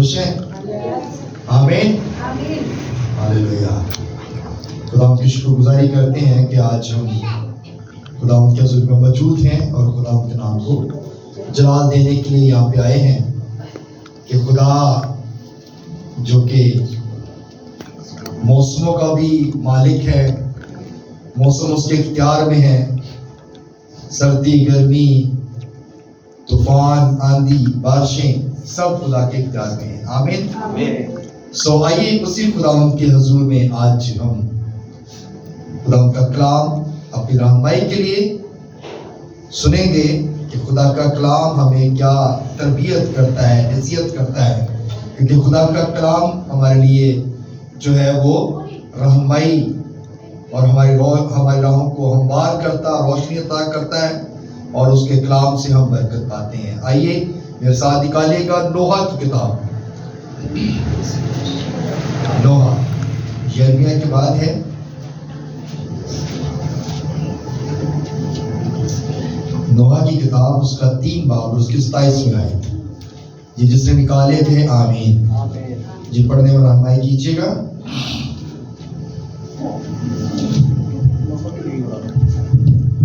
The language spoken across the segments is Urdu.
خوش ہیں؟ آمین ہاللیلویہ۔ خدا کی شکر گزاری کرتے ہیں کہ آج ہم خدا کے حضور میں موجود ہیں اور خدا کے نام کو جلال دینے کے لیے یہاں پہ آئے ہیں کہ خدا جو کہ موسموں کا بھی مالک ہے، موسم اس کے اختیار میں ہے، سردی گرمی طوفان آندھی بارشیں سب خدا کے اختیار میں ہیں۔ آمین۔ آئیے اسی خدا کے حضور میں آج ہم خدا کا کلام اپنی رہنمائی کے لیے سنیں گے کہ خدا کا کلام ہمیں کیا تربیت کرتا ہے، نصیحت کرتا ہے، کیونکہ خدا کا کلام ہمارے لیے جو ہے وہ رہنمائی اور ہماری راہوں کو ہموار کرتا، روشنی عطا کرتا ہے اور اس کے کلام سے ہم برکت پاتے ہیں۔ آئیے میرے ساتھ نکالیے گا نوح کی کتاب۔ نوح یرمیہ کے بعد ہے۔ نوح کی کتاب اس کا 3 باب اور اس کی 27ویں آیت۔ جی جس نے نکالے تھے آمین جی پڑھنے میں رہنمائی کیجیے گا۔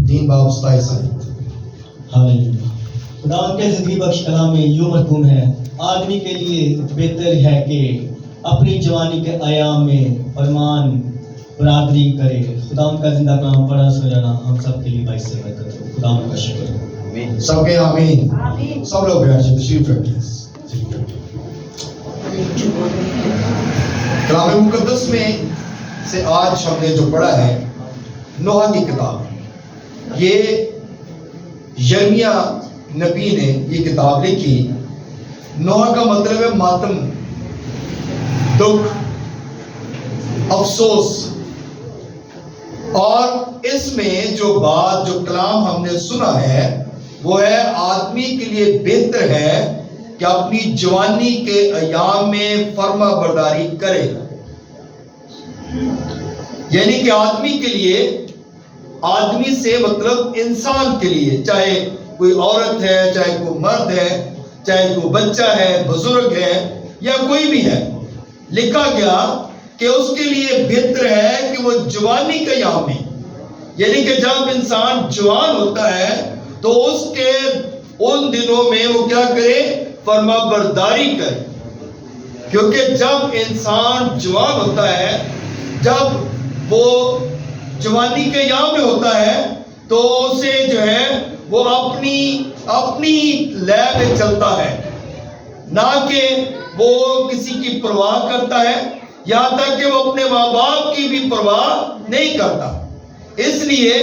3 باب 27 آیت۔ ہاللیلویہ۔ خدا کے زندگی بخش کلام میں یوں مرقوم ہے، آدمی کے لیے بہتر ہے کہ اپنی جوانی کے ایام میں فرمان برادری کرے۔ خدا ان کا زندہ کلام پڑھا سجانا ہم سب کے لیے باعث برکت ہو۔ خدا ان کا شکر۔ سب کے آمین۔ سب لوگ بیٹھ جائیں، تشریف رکھیں۔ کلام مقدس میں سے آج ہم نے جو پڑھا ہے نوح کی کتاب، یہ یرمیہ نبی نے یہ کتاب لکھی۔ نوح کا مطلب ہے ماتم، دکھ، افسوس، اور اس میں جو بات جو کلام ہم نے سنا ہے وہ ہے آدمی کے لیے بہتر ہے کہ اپنی جوانی کے ایام میں فرما برداری کرے، یعنی کہ آدمی کے لیے، آدمی سے مطلب انسان کے لیے، چاہے کوئی عورت ہے، چاہے کوئی مرد ہے، چاہے کوئی بچہ ہے، بزرگ ہے یا کوئی بھی ہے، لکھا گیا کہ اس کے لیے بہتر ہے کہ وہ جوانی کے ایام میں، یعنی کہ جب انسان جوان ہوتا ہے تو اس کے ان دنوں میں وہ کیا کرے؟ فرما برداری کرے، کیونکہ جب انسان جوان ہوتا ہے، جب وہ جوانی کے ایام میں ہوتا ہے تو اسے جو ہے وہ اپنی لے میں چلتا ہے، نہ کہ وہ کسی کی پرواہ کرتا ہے، یہاں تک کہ وہ اپنے ماں باپ کی بھی پرواہ نہیں کرتا۔ اس لیے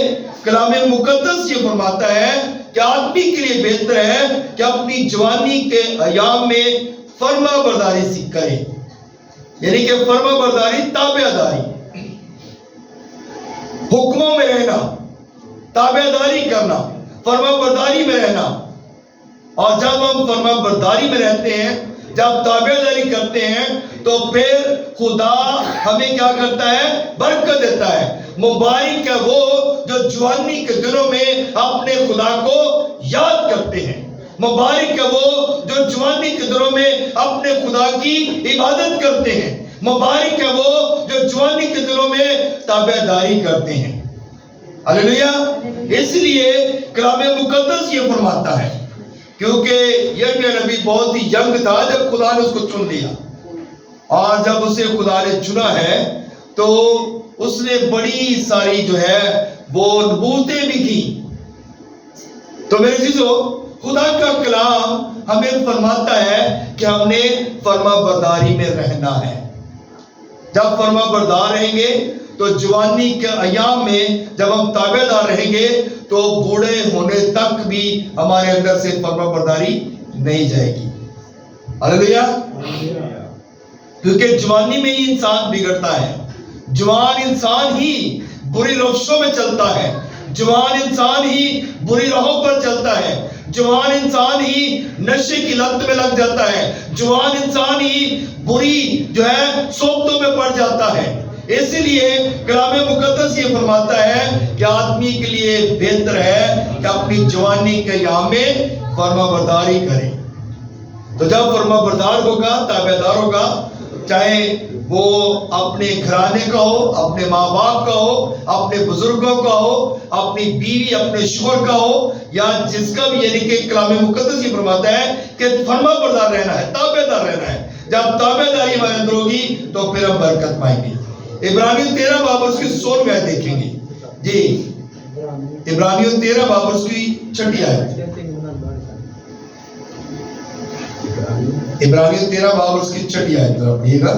کلام مقدس یہ فرماتا ہے کہ آدمی کے لیے بہتر ہے کہ اپنی جوانی کے ایام میں فرما برداری کرے، یعنی کہ فرما برداری، تابع داری، حکموں میں رہنا، تابع داری کرنا، فرما برداری میں رہنا۔ اور جب ہم فرما برداری میں رہتے ہیں، جب تابع داری کرتے ہیں تو پھر خدا ہمیں کیا کرتا ہے؟ برکت دیتا ہے۔ مبارک ہے وہ جو جوانی کے دنوں میں اپنے خدا کو یاد کرتے ہیں، مبارک ہے وہ جو جوانی کے دنوں میں اپنے خدا کی عبادت کرتے ہیں، مبارک ہے وہ جو جوانی کے دنوں میں تابع داری کرتے ہیں۔ ہاللیلویہ۔ اس لیے کلام مقدس یہ فرماتا ہے، کیونکہ یرمیہ نبی بہت ہی ینگ تھا جب خدا نے اس کو چن لیا، اور جب اسے خدا نے چنا ہے تو اس نے بڑی ساری جو ہے وہ نبوتیں بھی کی۔ تو میرے عزیزو، خدا کا کلام ہمیں فرماتا ہے کہ ہم نے فرما برداری میں رہنا ہے۔ جب فرما بردار رہیں گے تو جوانی کے ایام میں جب ہم تابع دار رہیں گے تو بوڑھے ہونے تک بھی ہمارے اندر سے فرما برداری نہیں جائے گی۔ ہاللیلویہ۔ کیونکہ جوانی میں ہی انسان بگڑتا ہے، جوان انسان ہی بری روشوں میں چلتا ہے، جوان انسان ہی بری راہوں پر چلتا ہے، جوان انسان ہی نشے کی لت میں لگ جاتا ہے، جوان انسان ہی بری جو ہے صحبتوں میں پڑ جاتا ہے۔ اس لیے کلام مقدس یہ فرماتا ہے کہ آدمی کے لیے بہتر ہے کہ اپنی جوانی کے ایام میں فرما برداری کرے۔ تو جب فرما بردار ہوگا، تابع دار ہوگا، چاہے وہ اپنے گھرانے کا ہو، اپنے ماں باپ کا ہو، اپنے بزرگوں کا ہو، اپنی بیوی اپنے شوہر کا ہو، یا جس کا بھی، یعنی کہ کلام مقدس یہ فرماتا ہے کہ فرما بردار رہنا ہے، تابع دار رہنا ہے۔ جب تابع داری ہمارے اندر ہوگی تو پھر ہم برکت پائیں گے۔ عبرانیوں 13 باب اور اس کی 16ویں آیت دیکھیں گے جی، عبرانیوں 13 باب اور اس کی 6 آیت، عبرانیوں 13 باب اور اس کی 6 آیت ذرا پڑھیے گا۔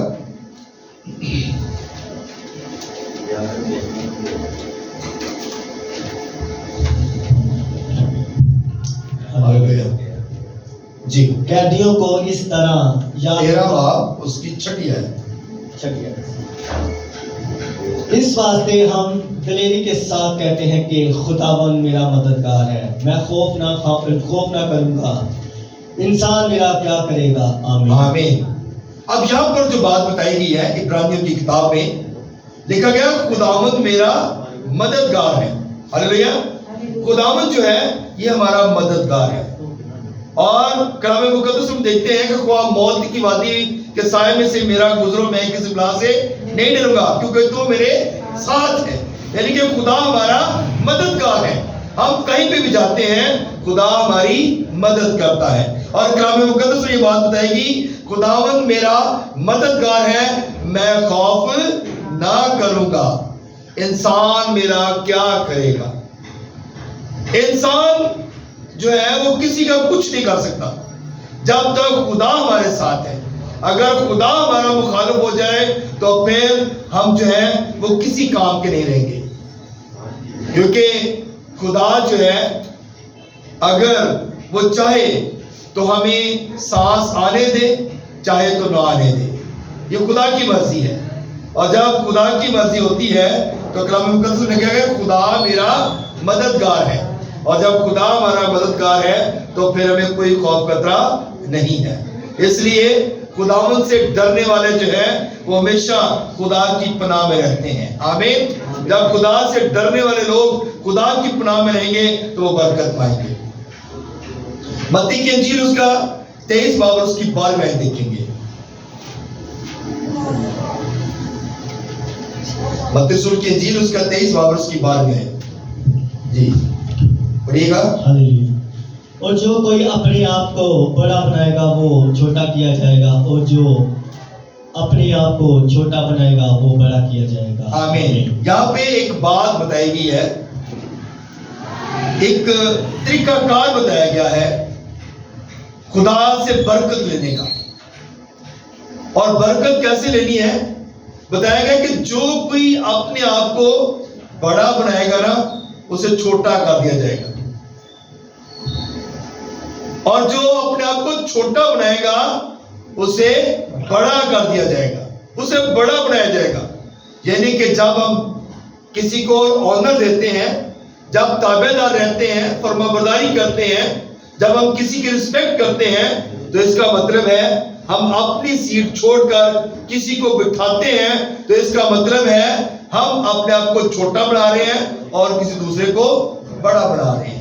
جی، قیدیوں کو اس طرح یاد 13 باب اس کی 6 آیت۔ اس واسطے ہم دلیری کے ساتھ کہتے ہیں کہ خداوند میرا مددگار ہے، میں خوف نہ کروں گا، انسان میرا کیا کرے گا؟ آمین آمین۔ اب یہاں پر جو بات بتائی گئی ہے عبرانیوں کی کتاب میں لکھا گیا خداوند میرا مددگار ہے۔ ہلیلویا۔ خداوند جو ہے یہ ہمارا مددگار ہے، اور کلام مقدس ہم دیکھتے ہیں کہ خواہ موت کی وادی کے سائے میں سے میرا گزرو، میں کسی بلا سے نہیں ڈروں گا کیونکہ تو میرے ساتھ ہے۔ یعنی کہ خدا ہمارا مددگار ہے، ہم کہیں پہ بھی جاتے ہیں خدا ہماری مدد کرتا ہے۔ اور کلام مقدس میں یہ بات بتائے گی خداوند میرا مددگار ہے، میں خوف نہ کروں گا، انسان میرا کیا کرے گا؟ انسان جو ہے وہ کسی کا کچھ نہیں کر سکتا جب تک خدا ہمارے ساتھ ہے۔ اگر خدا ہمارا مخالف ہو جائے تو پھر ہم جو ہے وہ کسی کام کے نہیں رہیں گے، کیونکہ خدا جو ہے اگر وہ چاہے تو ہمیں سانس آنے دے، چاہے تو نہ آنے دے، یہ خدا کی مرضی ہے۔ اور جب خدا کی مرضی ہوتی ہے تو کلام مقدس میں کہا گیا خدا میرا مددگار ہے، اور جب خدا ہمارا مددگار ہے تو پھر ہمیں کوئی خوف خطرہ نہیں ہے۔ اس لیے خداوند سے ڈرنے والے جو ہیں وہ ہمیشہ خدا کی پناہ میں رہتے ہیں۔ آمین۔ جب خدا سے ڈرنے والے لوگ خدا کی پناہ میں رہیں گے تو وہ برکت پائیں گے۔ متی کی انجیل اس کا 23 باب اور اس کی 12ویں آیت دیکھیں گے۔ متی رسول کی انجیل اس کا 23 باب اور اس کی 12ویں آیت جی پڑھیے گا۔ اور جو کوئی اپنے آپ کو بڑا بنائے گا وہ چھوٹا کیا جائے گا، اور جو اپنے آپ کو چھوٹا بنائے گا وہ بڑا کیا جائے گا۔ آمین۔ یہاں پہ ایک بات بتائی گئی ہے، ایک طریقہ کار بتایا گیا ہے خدا سے برکت لینے کا۔ اور برکت کیسے لینی ہے بتایا گیا کہ جو کوئی اپنے آپ کو بڑا بنائے گا نا اسے چھوٹا کر دیا جائے گا، اور جو اپنے آپ کو چھوٹا بنائے گا اسے بڑا کر دیا جائے گا، اسے بڑا بنایا جائے گا۔ یعنی کہ جب ہم کسی کو آنر دیتے ہیں، جب تابع دار رہتے ہیں، فرما برداری کرتے ہیں، جب ہم کسی کی رسپیکٹ کرتے ہیں تو اس کا مطلب ہے ہم اپنی سیٹ چھوڑ کر کسی کو بٹھاتے ہیں، تو اس کا مطلب ہے ہم اپنے آپ کو چھوٹا بنا رہے ہیں اور کسی دوسرے کو بڑا بنا رہے ہیں۔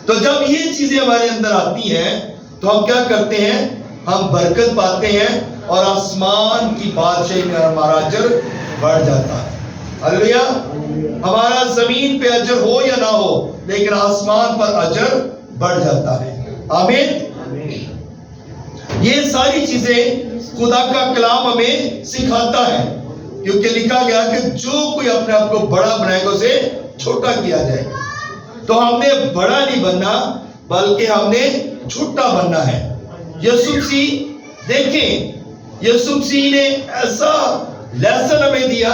تو جب یہ چیزیں ہمارے اندر آتی ہیں تو ہم کیا کرتے ہیں؟ ہم برکت پاتے ہیں اور آسمان کی بادشاہی میں ہمارا اجر بڑھ جاتا ہے۔ ہلیلویا۔ ہمارا زمین پہ اجر ہو یا نہ ہو لیکن آسمان پر اجر بڑھ جاتا ہے۔ آمین۔ یہ ساری چیزیں خدا کا کلام ہمیں سکھاتا ہے، کیونکہ لکھا گیا کہ جو کوئی اپنے آپ کو بڑا بنائے گا اسے چھوٹا کیا جائے گا۔ تو ہم نے بڑا نہیں بننا بلکہ ہم نے چھوٹا بننا ہے۔ یسوع مسیح دیکھیں، یسوع مسیح نے ایسا لیسن ہمیں دیا،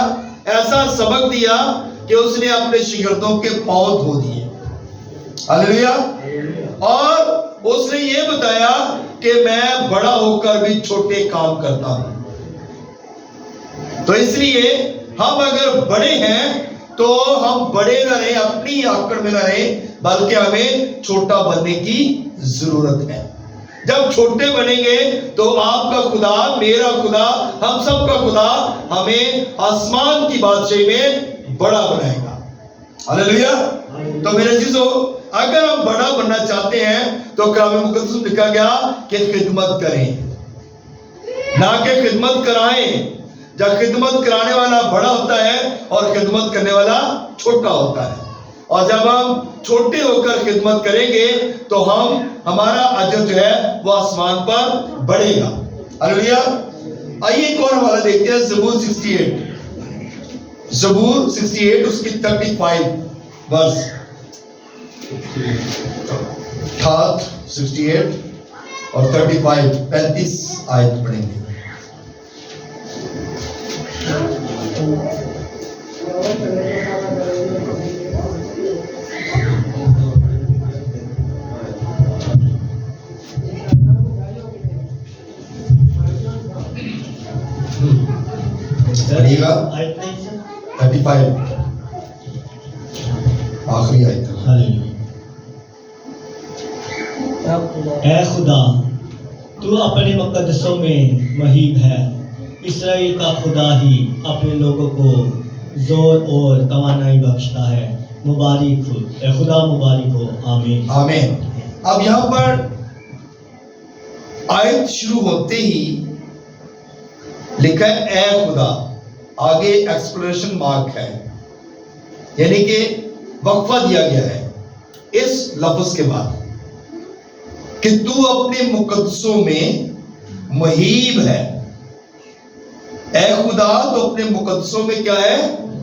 ایسا سبق دیا کہ اس نے اپنے شاگردوں کے پاؤں دھو دیے۔ ہلیلویا۔ اور اس نے یہ بتایا کہ میں بڑا ہو کر بھی چھوٹے کام کرتا ہوں۔ تو اس لیے ہم اگر بڑے ہیں تو ہم بڑے نہ رہیں، اپنی آکڑ میں نہ رہیں، بلکہ ہمیں چھوٹا بننے کی ضرورت ہے۔ جب چھوٹے بنیں گے تو آپ کا خدا، میرا خدا، ہم سب کا خدا ہمیں آسمان کی بادشاہی میں بڑا بنائے گا۔ ہلیلویا۔ تو میرے عزیزو، اگر ہم بڑا بننا چاہتے ہیں تو کلام مقدس میں لکھا گیا کہ خدمت کریں، نہ کہ خدمت کرائیں۔ جب خدمت کرانے والا بڑا ہوتا ہے اور خدمت کرنے والا چھوٹا ہوتا ہے، اور جب ہم چھوٹے ہو کر خدمت کریں گے تو ہمارا اجر جو ہے وہ آسمان پر بڑھے گا۔ ہلیلویا۔ آئیے ایک اور حوالہ دیکھتے ہیں، زبور 68، زبور 68 اس کی 35 ورس، 68 اور 35 آیت پڑھیں گے۔ پڑھیے گا 35 آخری آیت۔ اے خدا تو اپنے مقدسوں میں مہیب ہے، اسرائیل کا خدا ہی اپنے لوگوں کو زور اور توانائی بخشتا ہے، مبارک ہو اے خدا، مبارک ہو، آمین آمین۔ اب یہاں پر آیت شروع ہوتے ہی لکھا ہے اے خدا، آگے ایکسکلیمیشن مارک ہے، یعنی کہ وقفہ دیا گیا ہے اس لفظ کے بعد کہ تو اپنے مقدسوں میں مہیب ہے۔ اے خدا تو اپنے مقدسوں میں کیا ہے؟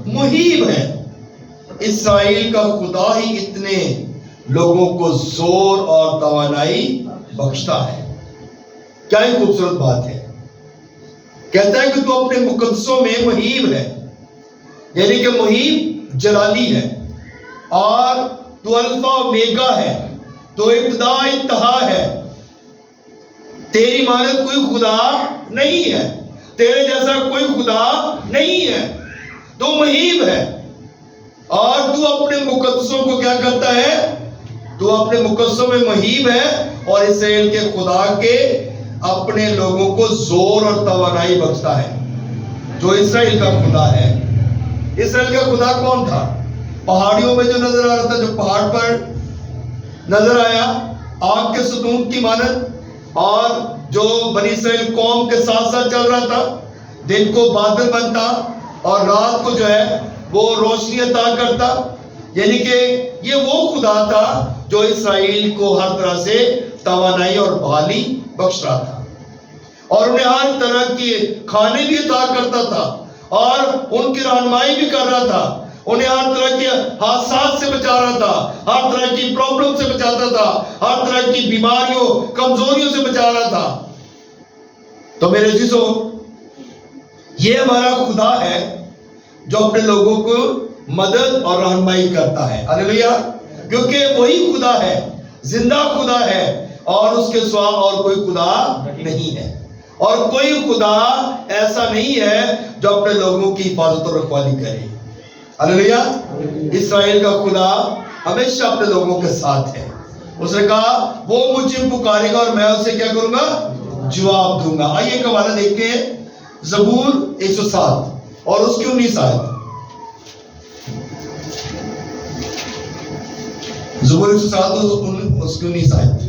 مہیب ہے۔ اسرائیل کا خدا ہی اتنے لوگوں کو زور اور توانائی بخشتا ہے۔ کیا ہی خوبصورت بات ہے۔ کہتا ہے کہ تو اپنے مقدسوں میں مہیب ہے، یعنی کہ مہیب جلالی ہے، اور تو الفا اومیگا ہے، تو ابتدا انتہا ہے۔ تیری مانند کوئی خدا نہیں ہے، تیرے جیسا کوئی خدا نہیں ہے، تو مہیب ہے، اور تو اپنے مقدسوں کو کیا کرتا ہے؟ تو اپنے مقدسوں میں مہیب ہے، اور اسرائیل کے خدا کے اپنے لوگوں کو زور اور توانائی بخشتا ہے۔ جو اسرائیل کا خدا ہے، اسرائیل کا خدا کون تھا؟ پہاڑیوں میں جو نظر آ رہا تھا، جو پہاڑ پر نظر آیا آگ کے ستون کی مانند، اور جو بنی اسرائیل قوم کے ساتھ ساتھ چل رہا تھا، دن کو بادل بنتا اور رات کو جو ہے وہ روشنی عطا کرتا، یعنی کہ یہ وہ خدا تھا جو اسرائیل کو ہر طرح سے توانائی اور بحالی بخش رہا تھا، اور انہیں ہر طرح کے کھانے بھی عطا کرتا تھا، اور ان کی رہنمائی بھی کر رہا تھا، انہیں ہر طرح کے حادثات سے بچا رہا تھا، ہر طرح کی پرابلم سے بچاتا تھا، ہر طرح کی بیماریوں کمزوریوں سے بچا رہا تھا۔ تو میرے عزیزو، یہ ہمارا خدا ہے جو اپنے لوگوں کو مدد اور رہنمائی کرتا ہے۔ ہلیلویا۔ کیونکہ وہی خدا ہے، زندہ خدا ہے، اور اس کے سوا اور کوئی خدا نہیں ہے، اور کوئی خدا ایسا نہیں ہے جو اپنے لوگوں کی حفاظت اور رکھوالی کرے۔ ہلیلویا۔ اسرائیل کا خدا ہمیشہ اپنے لوگوں کے ساتھ ہے۔ اس نے کہا وہ مجھے پکارے گا اور میں اسے کیا کروں گا؟ جواب دوں گا۔ آئیے ایک حوالہ دیکھتے ہیں، زبور 107 اور اس کی 19 آیت۔ زبور 107 اور اس کی 19 آیت۔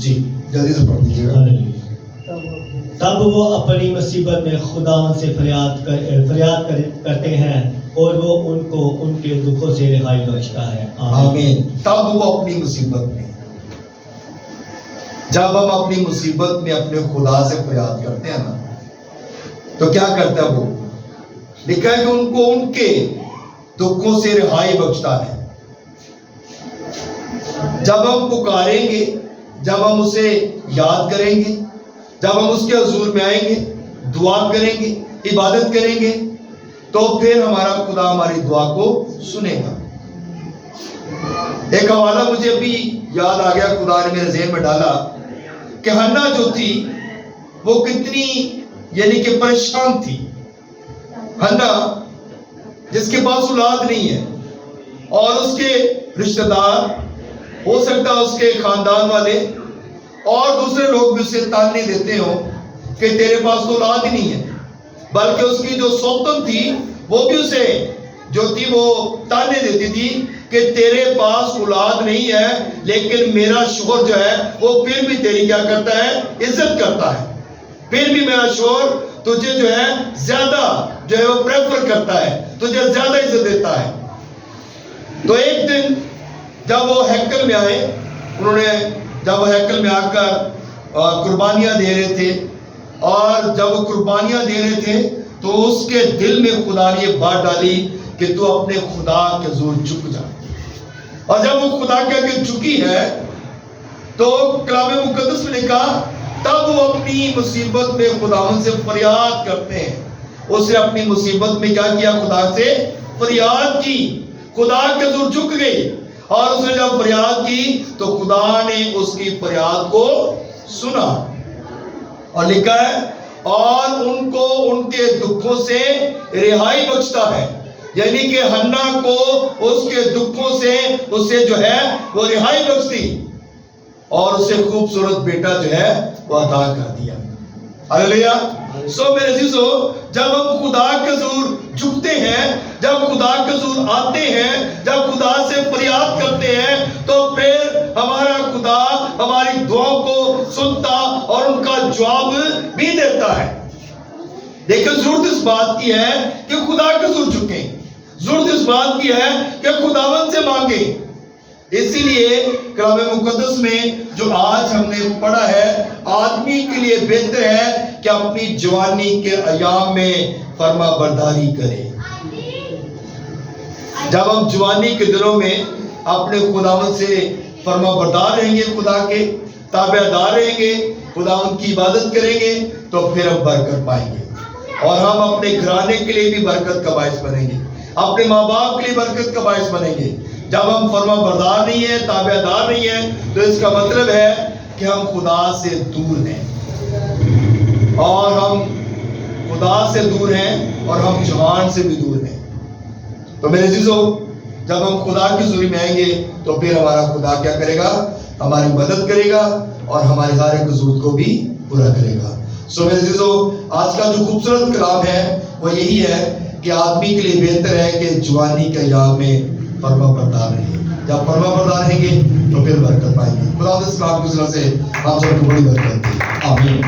جی جلدی سے پڑھ دیجیے گا۔ تب وہ اپنی مصیبت میں خدا سے فریاد کرتے ہیں، اور وہ ان کو ان کے دکھوں سے رہائی بخشتا ہے۔ آمین۔ تب وہ اپنی مصیبت میں، جب ہم اپنی مصیبت میں اپنے خدا سے فریاد کرتے ہیں نا، تو کیا کرتا ہے وہ؟ لکھا ہے کہ ان کو ان کے دکھوں سے رہائی بخشتا ہے۔ جب ہم پکاریں گے، جب ہم اسے یاد کریں گے، جب ہم اس کے حضور میں آئیں گے، دعا کریں گے، عبادت کریں گے، تو پھر ہمارا خدا ہماری دعا کو سنے گا۔ ایک حوالہ مجھے ابھی یاد آ گیا، خدا نے میرے ذہن میں ڈالا کہ ہنا جو تھی وہ کتنی یعنی کہ پریشان تھی۔ ہنا جس کے پاس اولاد نہیں ہے، اور اس کے رشتہ دار، ہو سکتا ہے اس کے خاندان والے اور دوسرے لوگ بھی اسے تانے دیتے ہوں کہ تیرے پاس تو اولاد ہی نہیں ہے، بلکہ اس کی جو سوتن تھی وہ بھی اسے جو تھی وہ تانے دیتی تھی کہ تیرے پاس اولاد نہیں ہے لیکن میرا شوہر جو ہے وہ پھر بھی تیری کیا کرتا ہے؟ عزت کرتا ہے. پھر بھی میرا شوہر تجھے جو ہے زیادہ جو ہے وہ پریفر کرتا ہے, تجھے زیادہ عزت دیتا ہے. تو ایک دن جب وہ ہیکل میں آئے, انہوں نے جب وہ ہیکل میں آ کر قربانیاں دے رہے تھے, اور جب وہ قربانیاں دے رہے تھے تو اس کے دل میں خدا نے یہ بات ڈالی کہ تو اپنے خدا کے حضور جھک جا. اور جب وہ خدا کے آگے جھکی ہے تو کلام مقدس میں لکھا تب وہ اپنی مصیبت میں خداوند سے فریاد کرتے ہیں. اس نے اپنی مصیبت میں کیا کیا؟ خدا سے فریاد کی, خدا کے حضور جھک گئی, اور اس نے جب فریاد کی تو خدا نے اس کی فریاد کو سنا. اور لکھا ہے اور ان کو ان کے دکھوں سے رہائی بخشتا ہے. یعنی کہ ہنا کو اس کے دکھوں سے اسے جو ہے وہ رہائی بخش دی, اور اسے خوبصورت بیٹا جو ہے وہ عطا کر دیا. ہلیلویا. سو میرے عزیزو, جب ہم خدا کے حضور جھکتے ہیں, جب خدا کے حضور آتے ہیں, جب خدا سے فریاد کرتے ہیں, تو پھر ہمارا خدا ہماری دعاؤں کو سنتا اور ان کا جواب بھی دیتا ہے. لیکن ضرورت اس بات کی ہے کہ خدا کے حضور جھکیں, ضرورت اس بات کی ہے کہ خداوند سے مانگیں. اسی لیے کلام مقدس میں جو آج ہم نے پڑھا ہے, آدمی کے لیے بہتر ہے کہ اپنی جوانی کے ایام میں فرما برداری کرے. جب ہم جوانی کے دنوں میں اپنے خداوند سے فرما بردار رہیں گے, خدا کے تابع دار رہیں گے, خداوند کی عبادت کریں گے, تو پھر ہم برکت پائیں گے, اور ہم اپنے گھرانے کے لیے بھی برکت کا باعث بنیں گے, اپنے ماں باپ کے لیے برکت کا باعث بنیں گے. جب ہم فرما بردار نہیں ہیں, تابع دار نہیں ہیں, تو اس کا مطلب ہے کہ ہم خدا سے دور ہیں, اور ہم خدا سے دور ہیں, اور ہم جہان سے بھی دور ہیں. تو میرے عزیزو, جب ہم خدا کی حضوری میں آئیں گے تو پھر ہمارا خدا کیا کرے گا؟ ہماری مدد کرے گا, اور ہمارے سارے قصور کو بھی پورا کرے گا. سو میرے عزیزو, آج کا جو خوبصورت کلام ہے وہ یہی ہے کہ آدمی کے لیے بہتر ہے کہ جوانی کے ایام میں فرما بردار رہے. جب فرما بردار رہیں گے تو پھر برکت پائیں گے. خدا اس کلام کی وجہ سے آپ سب کو بڑی برکت دے. آمین.